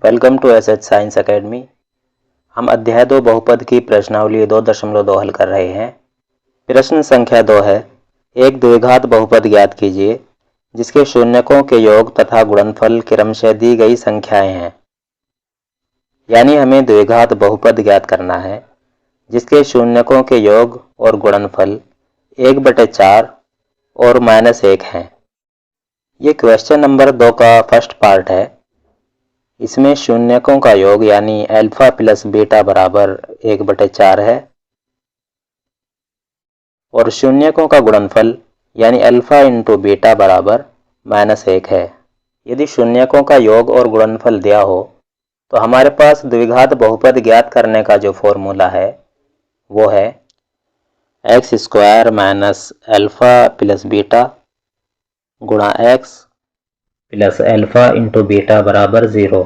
Welcome to SH science academy. हम अध्याय 2 बहुपद की प्रश्नावली 2.2 हल कर रहे हैं। प्रश्न संख्या 2 है, एक द्विघात बहुपद ज्ञात कीजिए जिसके शून्यकों के योग तथा गुणनफल क्रमशः दी गई संख्याएं हैं। यानी हमें द्विघात बहुपद ज्ञात करना है जिसके शून्यकों के योग और गुणनफल 1/4 और -1 हैं। ये क्वेश्चन नंबर 2 का फर्स्ट पार्ट है। इसमें शून्यकों का योग यानी अल्फा प्लस बीटा बराबर 1/4 है और शून्यकों का गुणनफल यानी अल्फा इंटू बीटा बराबर -1 है। यदि शून्यकों का योग और गुणनफल दिया हो तो हमारे पास द्विघात बहुपद ज्ञात करने का जो फॉर्मूला है वो है x² minus alpha plus beta गुणा x plus alpha into beta बराबर 0।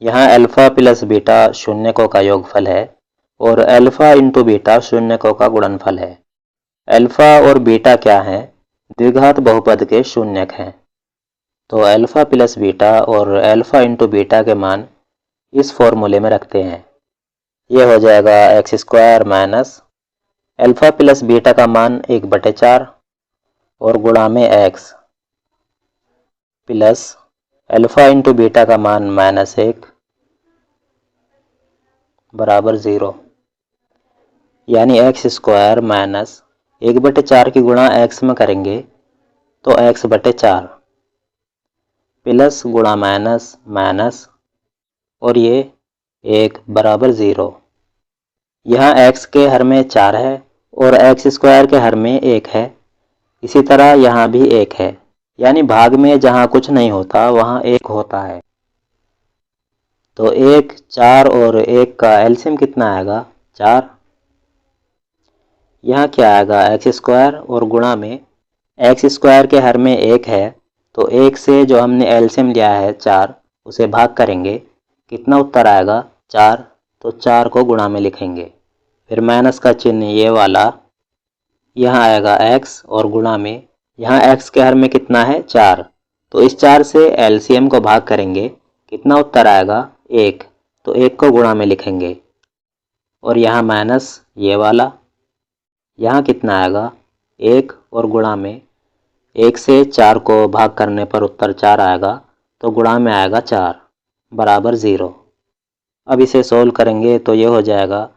यहाँ अल्फा प्लस बीटा शून्यकों का योगफल है और अल्फा इंटू बीटा शून्यकों का गुणनफल है। अल्फा और बीटा क्या है? द्विघात बहुपद के शून्यक हैं। तो अल्फा प्लस बीटा और अल्फा इंटू बीटा के मान इस फॉर्मूले में रखते हैं। ये हो जाएगा x² minus alpha plus beta का मान 1/4 और गुणा में x plus alpha into beta का मान -1 बराबर 0। यानी x² माइनस 1/4 की गुणा x में करेंगे तो x/4 प्लस गुणा माइनस माइनस और ये 1 बराबर 0। यहाँ x के हर में 4 है और x² के हर में 1 है। इसी तरह यहाँ भी 1 है। यानी भाग में जहाँ कुछ नहीं होता वहाँ 1 होता है। तो 1, 4 और 1 का एलसीएम कितना आएगा? 4। यहाँ क्या आएगा? x² और गुणा में x² के हर में 1 है तो 1 से जो हमने एलसीएम लिया है 4 उसे भाग करेंगे। कितना उत्तर आएगा? 4। तो 4 को गुणा में लिखेंगे। फिर माइनस का चिन्ह ये वाला, यहाँ आएगा x और गुणा में यहाँ x के हर में कितना है? 4। तो इस 4 से एलसीएम को भाग करेंगे। कितना उत्तर आएगा? 1। तो 1 को गुणा में लिखेंगे और यहाँ माइनस ये वाला, यहाँ कितना आएगा? 1 और गुणा में 1 से 4 को भाग करने पर उत्तर 4 आएगा तो गुणा में आएगा 4 बराबर 0। अब इसे सोल्व करेंगे तो ये हो जाएगा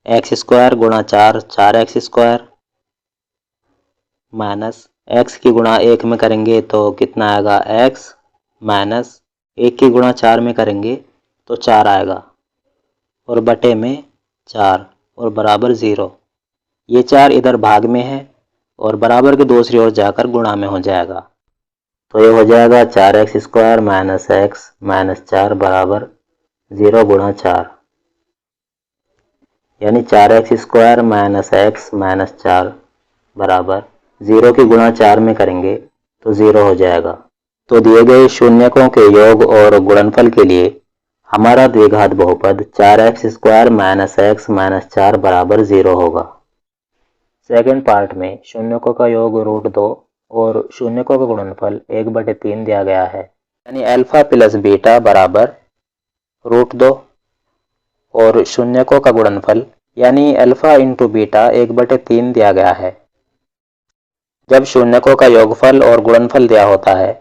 x² गुणा 4 4x² माइनस x की गुणा 1 में करेंगे तो कितना आएगा? x माइनस 1 की गुणा 4 में करेंगे तो 4 आएगा और बटे में 4 और बराबर 0। ये 4 इधर भाग में है और बराबर के दूसरी ओर जाकर गुणा में हो जाएगा। तो ये हो जाएगा 4x² माइनस x माइनस 4 बराबर 0 गुणा 4। यानी 4x² माइनस x माइनस 4 बराबर 0 की गुणा 4 में करेंगे तो 0 हो जाएगा। तो दिए गए शून्यकों के योग और गुणनफल के लिए हमारा द्विघात बहुपद 4x² माइनस x माइनस 4 बराबर 0 होगा। सेकंड पार्ट में शून्यकों का योग √2 और शून्यकों का गुणनफल 1/3 दिया गया है। यानी अल्फा प्लस बीटा बराबर √2 और शून्यकों का गुणनफल यानी अल्फा इंटू बीटा 1/3 दिया गया है। जब शून्यकों का योगफल और गुणनफल दिया होता है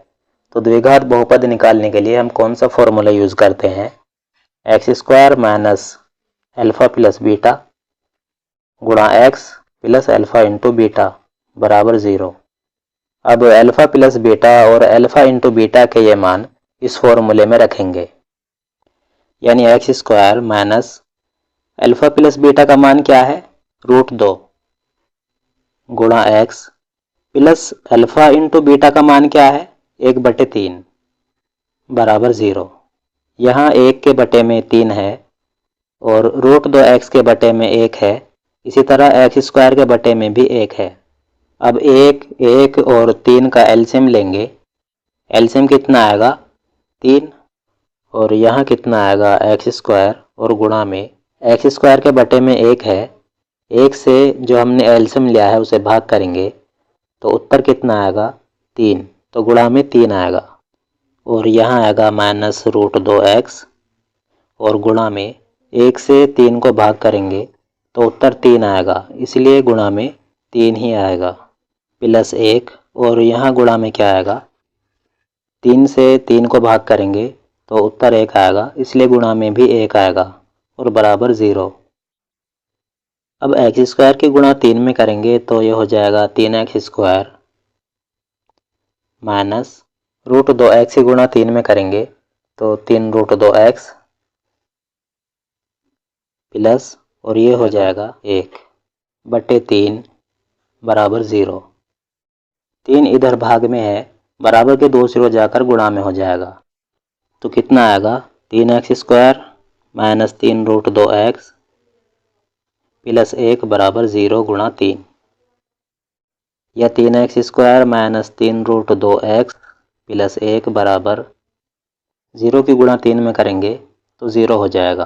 तो द्विघात बहुपद निकालने के लिए हम कौन सा फॉर्मूला यूज करते हैं? x² minus alpha plus beta गुणा x plus alpha into beta बराबर 0। अब अल्फा प्लस बीटा और अल्फा इंटू बीटा के ये मान इस फॉर्मूले में रखेंगे। यानी x² minus alpha plus beta का मान क्या है? √2 गुणा x plus alpha into beta का मान क्या है? 1/3 बराबर 0। यहाँ 1 के बटे में 3 है और √2x के बटे में 1 है। इसी तरह x² के बटे में भी 1 है। अब 1, 1 और 3 का एलसीएम लेंगे। एलसीएम कितना आएगा? 3 और यहाँ कितना आएगा? x² और गुणा में x² के बटे में 1 है। 1 से जो हमने एलसीएम लिया है उसे भाग करेंगे तो उत्तर कितना आएगा? 3। तो गुणा में 3 आएगा और यहाँ आएगा -√2x और गुणा में 1 से 3 को भाग करेंगे तो उत्तर 3 आएगा, इसलिए गुणा में 3 ही आएगा, प्लस 1 और यहाँ गुणा में क्या आएगा, 3 से 3 को भाग करेंगे तो उत्तर 1 आएगा, इसलिए गुणा में भी 1 आएगा और बराबर 0। अब एक्स स्क्वायर की गुणा 3 में करेंगे तो ये हो जाएगा 3x square minus root 2x की गुणा 3 में करेंगे तो 3 रूट 2x प्लस और ये हो जाएगा 1/3 बराबर 0। 3 इधर भाग में है, बराबर के 2 0 जाकर गुणा में हो जाएगा, तो कितना आएगा 3x square minus 3 root 2x plus 1 बराबर 0 गुणा 3, या 3x square minus 3 root 2x plus 1 बराबर 0 की गुणा 3 में करेंगे तो 0 हो जाएगा।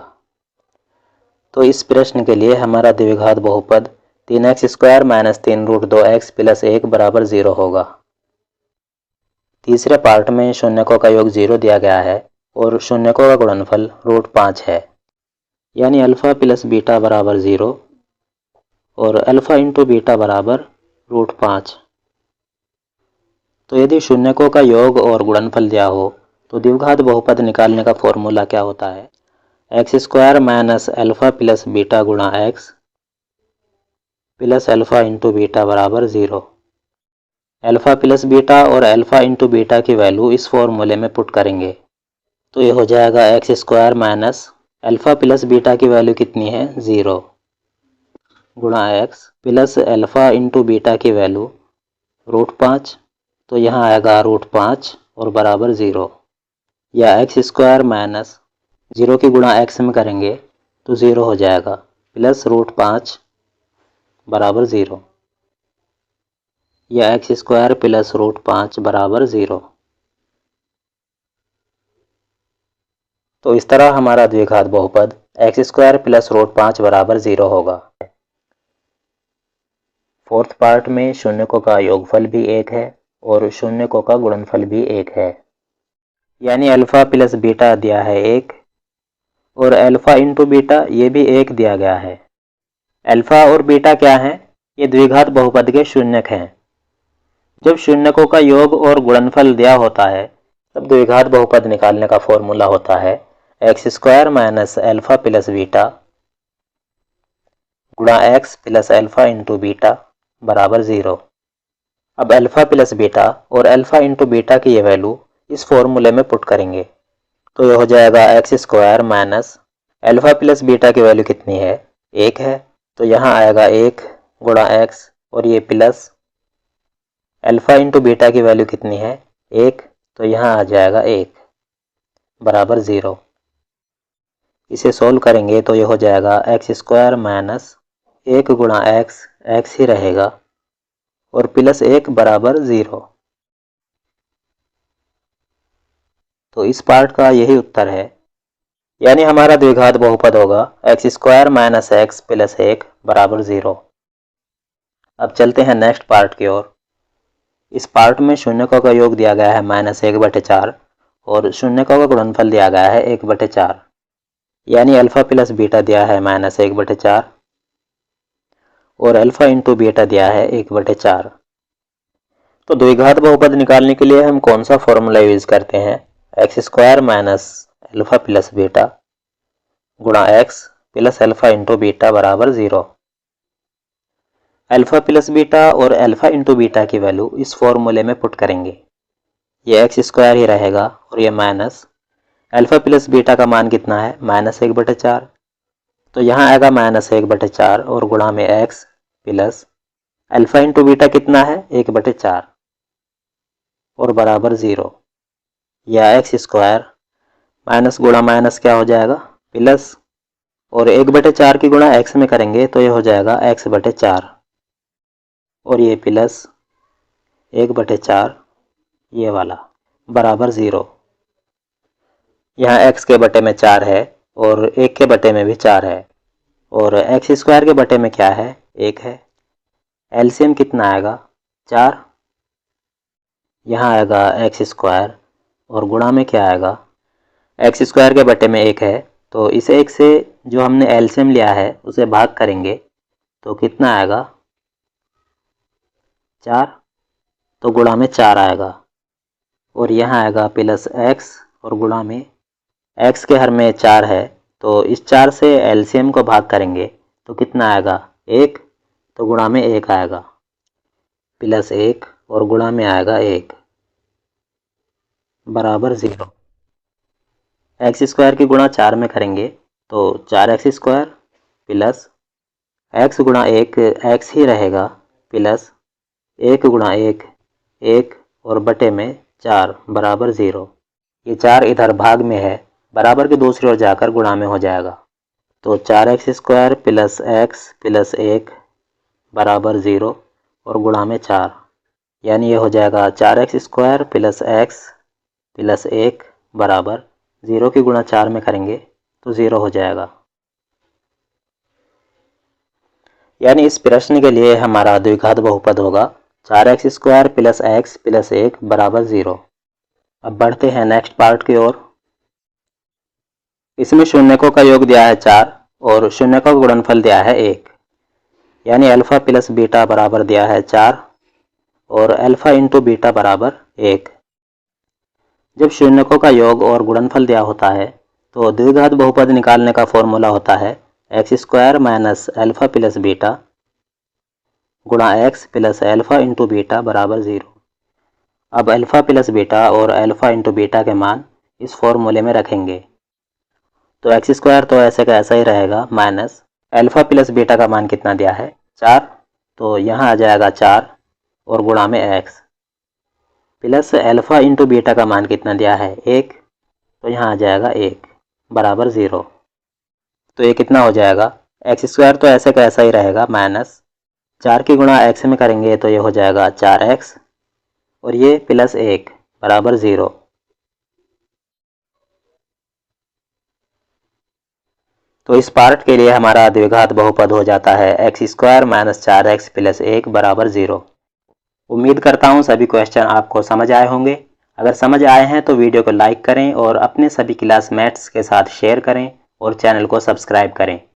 तो इस प्रश्न के लिए हमारा द्विघात बहुपद 3x square minus 3 root 2x plus 1 बराबर 0 होगा। तीसरे पार्ट में शून्यकों का योग 0 दिया गया है और शून्यकों का गुणनफल रूट 5 है, यानी अल्फ़ा प्लस बीटा बराबर 0 और अल्फ़ा इंटू बीटा बराबर रूट 5। तो यदि शून्यकों का योग और गुणनफल दिया हो तो द्विघात बहुपद निकालने का फॉर्मूला क्या होता है, X square minus alpha plus beta गुणा X plus alpha into beta बराबर 0। अल्फ़ा प्लस बीटा और अल्फ़ा इंटू बीटा की वैल्यू इस फॉर्मूले में पुट करेंगे तो ये हो जाएगा X square minus alpha plus beta की वैल्यू कितनी है 0 गुणा X plus alpha into beta की वैल्यू रूट 5, तो यहाँ आएगा रूट 5 और बराबर 0, या एक्स स्क्वायर माइनस 0 की गुणा एक्स में करेंगे तो 0 हो जाएगा, प्लस रूट 5 बराबर 0, या एक्स स्क्वायर प्लस रूट 5 बराबर 0। तो इस तरह हमारा द्विघात बहुपद एक्स स्क्वायर प्लस रूट 5 बराबर 0 होगा। फोर्थ पार्ट में शून्यकों का योगफल भी 1 है और शून्यकों का गुणनफल भी 1 है, यानी अल्फ़ा प्लस बीटा दिया है 1 और अल्फ़ा इंटू बीटा ये भी 1 दिया गया है। अल्फ़ा और बीटा क्या है, ये द्विघात बहुपद के शून्यक हैं। जब शून्यकों का योग और गुणनफल दिया होता है तब द्विघात बहुपद निकालने का फॉर्मूला होता है X square minus alpha plus beta गुणा X plus alpha into beta बराबर 0। अब अल्फ़ा प्लस बीटा और अल्फ़ा इंटू बीटा की ये वैल्यू इस फॉर्मूले में पुट करेंगे तो ये हो जाएगा X square minus alpha plus beta की वैल्यू कितनी है 1 है, तो यहाँ आएगा 1 गुणा एक्स और ये प्लस अल्फ़ा इंटू बीटा की वैल्यू कितनी है 1, तो यहाँ आ जाएगा 1 बराबर 0। इसे सोल्व करेंगे तो ये हो जाएगा एक्स स्क्वायर माइनस 1 गुणा एक्स ही रहेगा और प्लस 1 बराबर 0। तो इस पार्ट का यही उत्तर है, यानी हमारा द्विघात बहुपद होगा x square minus x plus 1 बराबर 0। अब चलते हैं नेक्स्ट पार्ट की ओर। इस पार्ट में शून्यकों का योग दिया गया है -1/4 और शून्यकों का गुणनफल दिया गया है 1/4, यानी अल्फ़ा प्लस बीटा दिया है -1/4 और अल्फ़ा इंटू बीटा दिया है 1/4। तो द्विघात बहुपद निकालने के लिए हम कौन सा फॉर्मूला यूज करते हैं, X square minus alpha plus beta गुणा X plus alpha into beta बराबर 0। अल्फ़ा प्लस बीटा और अल्फ़ा इंटू बीटा की वैल्यू इस फॉर्मूले में पुट करेंगे, ये एक्स स्क्वायर ही रहेगा और ये माइनस अल्फ़ा प्लस बीटा का मान कितना है -1/4, तो यहाँ आएगा -1/4 और गुणा में x plus alpha into beta कितना है 1/4 और बराबर 0, या एक्स स्क्वायर माइनस गुणा माइनस क्या हो जाएगा प्लस और 1/4 की गुणा एक्स में करेंगे तो ये हो जाएगा x/4 और ये प्लस 1/4 ये वाला बराबर 0। यहाँ x के बटे में 4 है और 1 के बटे में भी 4 है और एक्स स्क्वायर के बटे में क्या है 1 है। एलसीएम कितना आएगा 4, यहाँ आएगा एक्स स्क्वायर और गुणा में क्या आएगा, एक्स स्क्वायर के बटे में 1 है तो इस एक से जो हमने एलसीएम लिया है उसे भाग करेंगे तो कितना आएगा 4, तो गुणा में 4 आएगा और यहाँ आएगा प्लस x और गुणा में x के हर में 4 है तो इस 4 से एलसीएम को भाग करेंगे तो कितना आएगा 1, तो गुणा में 1 आएगा प्लस 1 और गुणा में आएगा 1 बराबर 0। एक्स स्क्वायर की गुणा 4 में करेंगे तो 4x² प्लस x गुणा 1 x ही रहेगा प्लस 1 गुणा 1 1 और बटे में 4 बराबर 0। ये 4 इधर भाग में है, बराबर की दूसरी ओर जाकर गुणा में हो जाएगा तो 4x² प्लस x प्लस 1 बराबर 0 और गुणा में 4, यानी ये हो जाएगा 4x² प्लस x प्लस 1 बराबर 0 की गुणा 4 में करेंगे तो 0 हो जाएगा। यानी इस प्रश्न के लिए हमारा द्विघात बहुपद होगा 4x² प्लस x प्लस 1 बराबर 0। अब बढ़ते हैं नेक्स्ट पार्ट की ओर। इसमें शून्यकों का योग दिया है 4 और शून्यकों का गुणनफल दिया है 1, यानी अल्फा प्लस बीटा बराबर दिया है 4 और अल्फा इंटू बीटा बराबर 1। जब शून्यकों का योग और गुणनफल दिया होता है तो द्विघात बहुपद निकालने का फॉर्मूला होता है x² minus alpha plus beta गुणा x plus alpha into beta बराबर 0। अब अल्फा प्लस बीटा और अल्फा इंटू बीटा के मान इस फॉर्मूले में रखेंगे तो x² तो ऐसे का ऐसा ही रहेगा माइनस अल्फा प्लस बीटा का मान कितना दिया है 4, तो यहाँ आ जाएगा 4 और गुणा में x plus alpha into beta का मान कितना दिया है 1, तो यहाँ आ जाएगा 1 बराबर 0। तो ये कितना हो जाएगा x² तो ऐसे का ऐसा ही रहेगा माइनस 4 की गुणा x में करेंगे तो ये हो जाएगा 4x और ये प्लस 1 बराबर 0। तो इस पार्ट के लिए हमारा द्विघात बहुपद हो जाता है x² माइनस 4x प्लस 1 बराबर 0। उम्मीद करता हूँ सभी क्वेश्चन आपको समझ आए होंगे। अगर समझ आए हैं तो वीडियो को लाइक करें और अपने सभी क्लासमेट्स के साथ शेयर करें और चैनल को सब्सक्राइब करें।